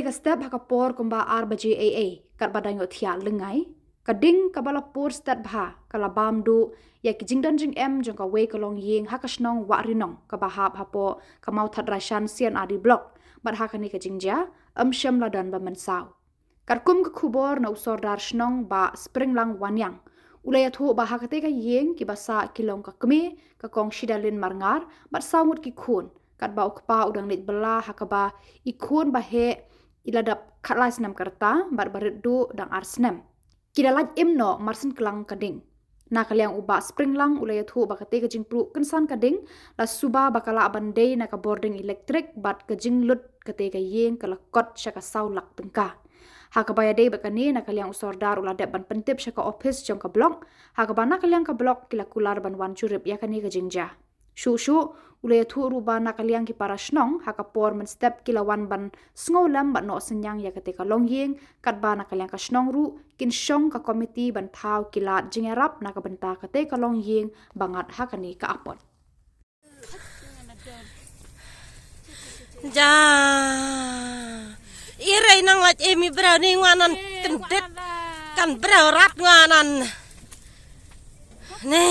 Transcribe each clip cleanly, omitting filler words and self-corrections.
ka step hakapor kumba arbaji AA kat badanyo thia lengai kading kabala pur step bha kala bamdu ya ki jingdan jing em jong ka we kalong ying hakasnong wa rinong ka bahap hapo kamau that rashan sian adi block bat hakani ka jingja sham ladan ba mensaw karkum ka khubor na usor dar shnong ba springlang wanyang ulaya thu ba hakate ka yeng ki basa kilong ka kme ka kong shidalin marngar bat sawut ki khun kat ba ukpa udang nit bela hakaba ikhun ba he iladap khatlais nam karta bat baredu dang arsnem kidalaj imno marsin klang kading na kalyang uba springlang ulaya thu ba kate ka jingpru kensan kading la suba bakala abandei na ka boarding electric bat ka jinglut kate ka yeng kala kot syaka saulak tengka hakabaya dei bakani na kalyang usordar uladap ban pentip syaka office jong ka blok hakabana kalyang ka blok kila kular ban wan curip yakani ka jingja shu ulaya thu ruba na kalyang ki para snong hakapor men step kilawan ban sngolam ban no senyang ya ketika longyeng kat ba na kalyang ka snong ru kin shong ka komiti ban thau kilat jingerap na ka benta ketika longyeng bangat hakani ka apot ja irai nang lat emi brau ni nganan tendet kan brau rat nganan ne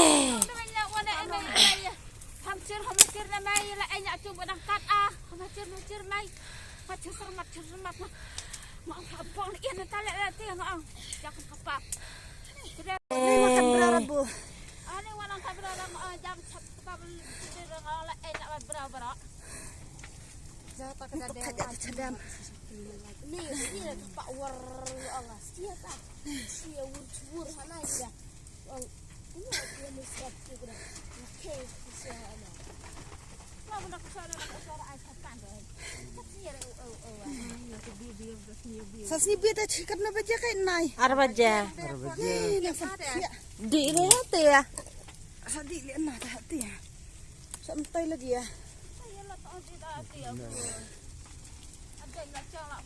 Hamcir na may la enya coba dangkat hamcir may macir semat mau abang ian talek lati ang jangan kapap ni makan berapa bu ani wanang ka berang jam sab ka berang la enya berang jata ka dadeng cadam ni pak war Allah sia ta sia wur hana ya ini dia mesti kita oke sia ana Sasni beda cikat na baja kay nay. arbaja di ini hati ya Sadi li na hati ya. Sampai lagi ya. Ayolah tak ada hati aku. Ada nak cakap